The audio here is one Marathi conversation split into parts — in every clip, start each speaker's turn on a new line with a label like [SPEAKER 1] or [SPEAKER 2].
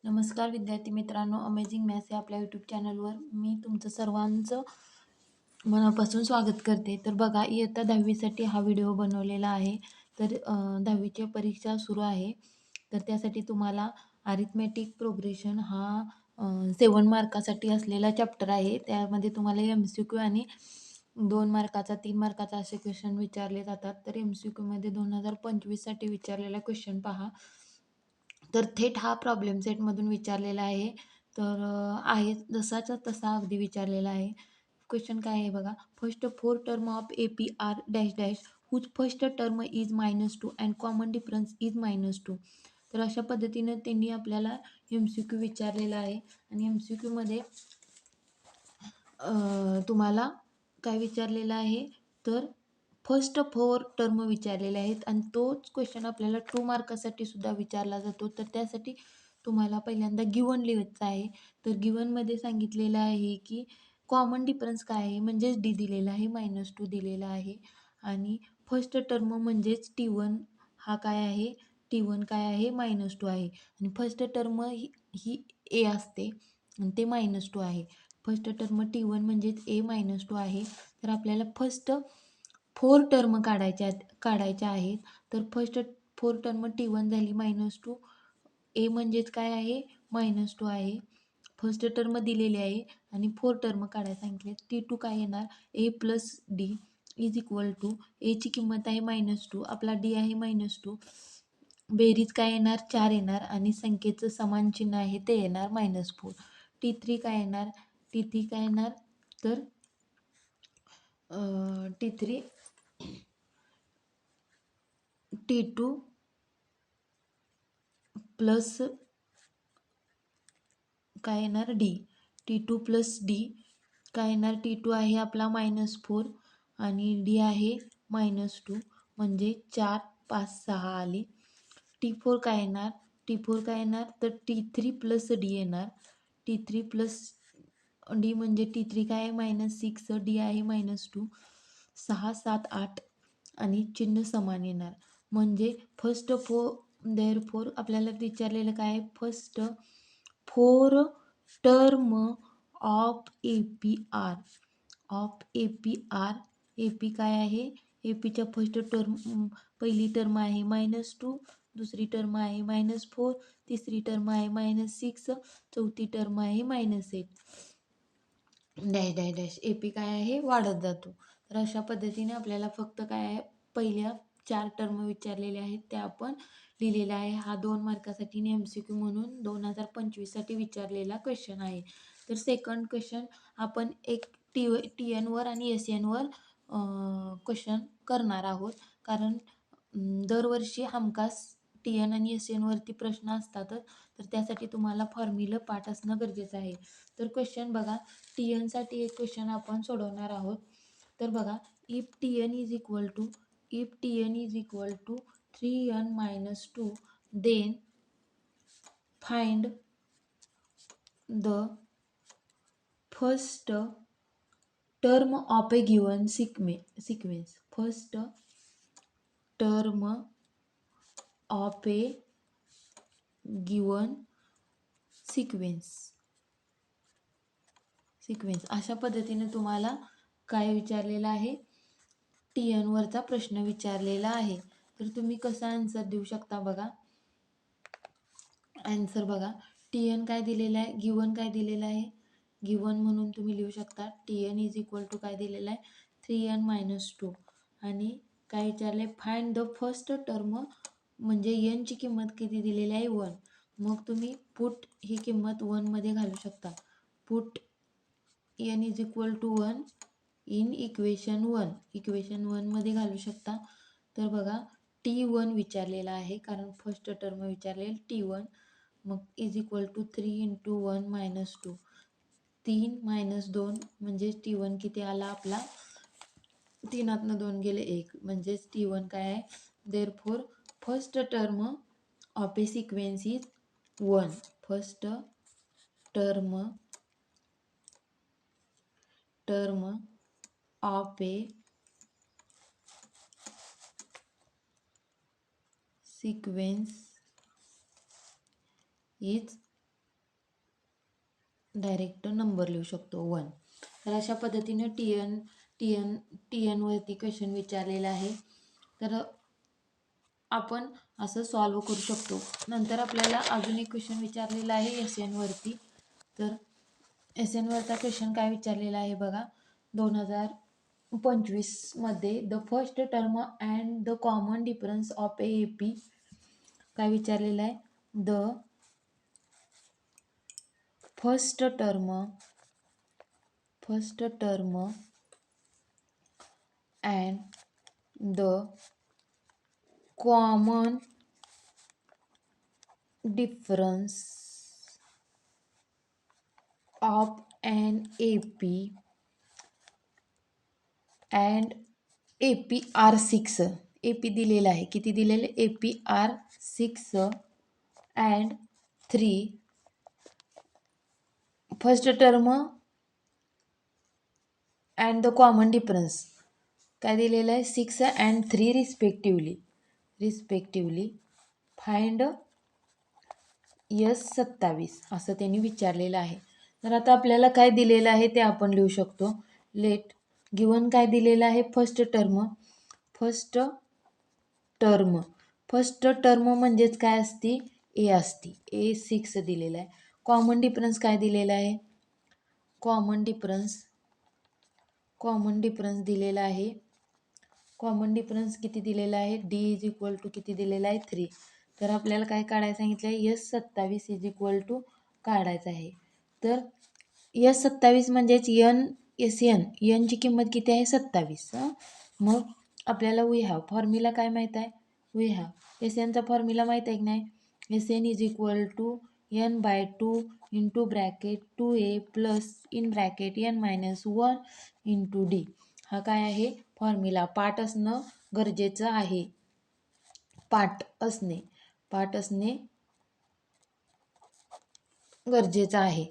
[SPEAKER 1] नमस्कार विद्यार्थी मित्रांनो, अमेझिंग मॅथ्स या आपल्या यूट्यूब चॅनलवर मी तुमचं सर्वांचं मनापासून स्वागत करते. तर बघा, इयत्ता 10वीसाठी हा व्हिडिओ बनवलेला आहे. तर 10वीची परीक्षा सुरू आहे. तर त्यासाठी तुम्हाला अरिथमेटिक प्रोग्रेशन हा 7 मार्कासाठी असलेला चॅप्टर आहे. त्यामध्ये तुम्हाला MCQ आणि 2 मार्काचा, 3 मार्काचा असे क्वेश्चन विचारले जातात. तर MCQमध्ये 2025साठी विचारलेला क्वेश्चन पहा. तर थेट हा प्रॉब्लेम सेटमधून विचारलेला आहे. तर आहे जसाच्या तसा अगदी विचारलेला आहे. क्वेश्चन काय आहे बघा. First 4 term of APR dash dash whose first term is -2 and common difference is -2. तर अशा पद्धतीनं त्यांनी आपल्याला MCQ विचारलेला आहे. आणि MCQमध्ये तुम्हाला काय विचारलेलं आहे, तर फर्स्ट 4 टर्म विचारलेले आहेत आणि तोच क्वेश्चन आपल्याला 2 मार्कासाठी सुद्धा विचारला जातो. तर त्यासाठी तुम्हाला पहिल्यांदा गिवन लिहायचं आहे. तर गिवनमध्ये सांगितलेलं आहे की कॉमन डिफरन्स काय आहे, म्हणजेच डी दिलेला आहे, -2 दिलेला आहे आणि फर्स्ट टर्म म्हणजेच T1 हा काय आहे, T1 काय आहे, -2 आहे आणि फर्स्ट टर्म ही ए असते आणि ते -2 आहे. फर्स्ट टर्म T1 म्हणजेच A-2 आहे. तर आपल्याला फर्स्ट 4 टर्म काढायच्या आहेत. तर फर्स्ट 4 टर्म T1 झाली -2. ए म्हणजेच काय आहे, -2 आहे. फर्स्ट टर्म दिलेली आहे आणि 4 टर्म काढायला सांगितले. T2 काय येणार, A plus D is equal to एची किंमत आहे -2, आपला डी आहे -2. बेरीज काय येणार, 4 येणार आणि संख्येचं समान चिन्ह आहे ते येणार -4. T3 काय येणार, T3 काय येणार, तर T3 T2 प्लस काय येणार, डी. T2 प्लस डी काय येणार, T2 आहे आपला -4 आणि डी आहे -2 म्हणजे 4, 5, 6 आली. T4 काय येणार, T4 काय येणार, तर T3 प्लस डी येणार. T3 प्लस डी म्हणजे T3 काय आहे, -6, डी आहे -2, 6, 7, 8 आणि चिन्ह समान येणार. म्हणजे फर्स्ट देअरफॉर आपल्याला विचारलेलं काय आहे, first 4 term of APR AP काय आहे, APच्या फर्स्ट टर्म पहिली टर्म आहे -2, दुसरी टर्म आहे -4, तिसरी टर्म आहे -6, चौथी टर्म आहे -8 डॅश डॅश डॅश. AP काय आहे, वाढत जातो. तर अशा पद्धतीने आपल्याला फक्त काय आहे, पहिल्या 4 टर्म विचारलेल्या आहेत त्या आपण लिहिलेला आहे. हा 2 मार्कासाठी MCQ म्हणून 2025साठी विचारलेला क्वेश्चन आहे. तर सेकंड क्वेश्चन आपण एक TN वर आणि SN वर क्वेश्चन करणार आहोत. कारण दरवर्षी हमखास TN आणि SN वरती प्रश्न असतातच. तर त्यासाठी तुम्हाला फॉर्म्युला पाठ असणं गरजेचं आहे. तर क्वेश्चन बघा, TNसाठी एक क्वेश्चन आपण सोडवणार आहोत. तर बघा, if TN is equal to 3n-2 then find the first term of a given sequence. First term of a given sequence अशा पद्धतीने तुम्हाला काय विचारलेलं आहे, TN वरचा प्रश्न विचारलेला आहे. तर तुम्ही कसा आन्सर देऊ शकता बघा. आन्सर बघा, TN काय दिलेलं आहे, गिवन काय दिलेलं आहे, गिवन म्हणून तुम्ही लिहू शकता TN इज इक्वल टू काय दिलेलं आहे, 3n-2 आणि काय विचारले, फाइंड द फर्स्ट टर्म म्हणजे n ची किंमत किती दिलेली आहे, 1. मग तुम्ही पुट ही किंमत 1 मध्ये घालू शकता. Put n is equal to 1 in equation 1 मध्ये घालू शकता. तर बघा, T1 विचारलेला आहे कारण फर्स्ट टर्म विचारलेली T1. मग इज इक्वल टू 3 × 1 - 2, 3 - 2 म्हणजे T1 किती आला आपला, 3 2 गेले 1 म्हणजेच T1 काय आहे. Therefore first term of A sequence is 1. First term of A sequence is direct number लिहू शकतो 1. तर अशा पद्धतीनं टी एनवरती क्वेश्चन विचारलेला आहे. तर आपण असं सॉल्व करू शकतो. नंतर आपल्याला अजून एक क्वेश्चन विचारलेला आहे एस एनवरती. तर एस एनवरचा क्वेश्चन काय विचारलेला आहे बघा. 2025मध्ये the first term and the common difference of A P काय विचारलेलं आहे. The first term and the common difference of an AP and APR6. AP दिलेला आहे. किती दिलेले APR6 and 3 first term and the common difference काय दिलेलं आहे 6 and 3 रिस्पेक्टिवली फाइंड S27 असं त्यांनी विचारलेलं आहे. तर आता आपल्याला काय दिलेलं आहे ते आपण लिहू शकतो. लेट गिवन काय दिलेलं आहे फर्स्ट टर्म म्हणजेच काय असते ए असते. A6 दिलेला आहे. कॉमन डिफरन्स काय दिलेला आहे. कॉमन डिफरन्स दिलेला आहे. कॉमन डिफरन्स किती दिलेला आहे डी इज इक्वल टू किती दिलेला आहे 3. तर आपल्याला काय काढायचं सांगितलं आहे S27 इज इक्वल टू काढायचं आहे. तर S27 म्हणजेच एनची किंमत किती आहे 27. मग आपल्याला वी हॅव फॉर्म्युला काय माहीत आहे. वी हॅव एनचा फॉर्म्युला माहीत आहे की नाही. N is equal to n/2 into bracket 2a plus in bracket n-1 into D. हा काय आहे फॉर्म्युला. पाठ असणं गरजेचं आहे. पाठ असणे गरजेचं आहे.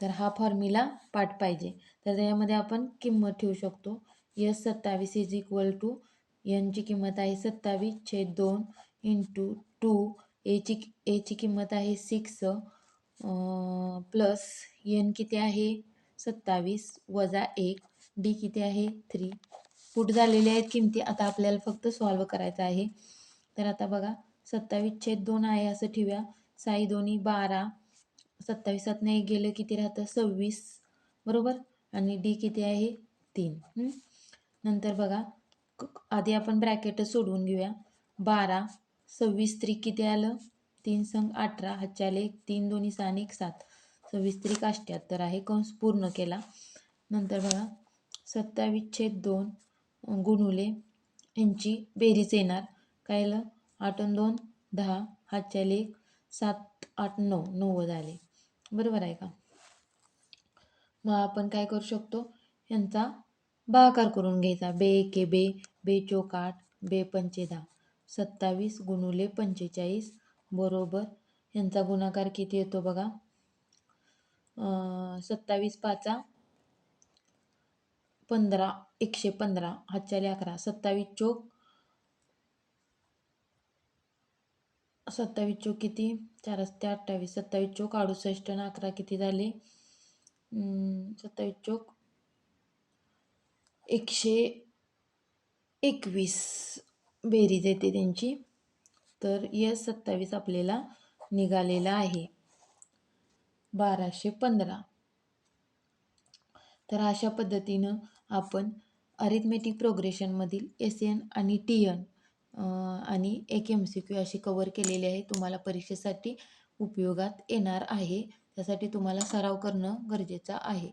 [SPEAKER 1] तर हा फॉर्म्युला पाठ पाहिजे. तर त्यामध्ये आपण किंमत ठेवू शकतो. S27 इज इक्वल टू एनची किंमत आहे 27/2 इंटू 2 एची किंमत आहे 6 प्लस एन किती आहे 27 वजा 1 डी किती आहे 3. पुट झालेले आहेत किमती. आता आपल्याला फक्त सॉल्व करायचं आहे. तर आता बघा 27/2 आहे असं ठेवूया. 6 दोन्ही 12 27 नाही गेलं किती राहतं 26 बरोबर. आणि डी किती आहे 3. नंतर बघा आधी आपण ब्रॅकेट सोडवून घेऊया. 12 26 त्रिक किती आलं 3 संग 18 हातच्याले 3 दोन्ही 6 1 7 26 त्रिक 78 आहे. कंस पूर्ण केला. नंतर बघा 27/2 गुणुले यांची बेरीज येणार. काय आलं 8 आणि 2 10 हातच्याले 7 8 9 90 आले बरोबर आहे का. मग आपण काय करू शकतो यांचा भागाकार करून घ्यायचा. बे एके बे, बे चोक 8, बे पंचे 10. 27 गुणुले 45 बरोबर यांचा गुणाकार किती येतो बघा. 27 5 15 115 हातच्याले 11 27 चोक किती 4 असते 28 27 चोक 68 आणि 11 किती झाले 27 चोक 121 बेरीज येते त्यांची. तर S27 आपल्याला निघालेला आहे 1215. तर अशा पद्धतीनं आपण अरिथमेटिक प्रोग्रेशनमधील SN आणि TN आणि एक MCQ अशी कवर केलेली आहे. तुम्हाला परीक्षेसाठी उपयोगात येणार आहे. त्यासाठी तुम्हाला सराव करणं गरजेचं आहे.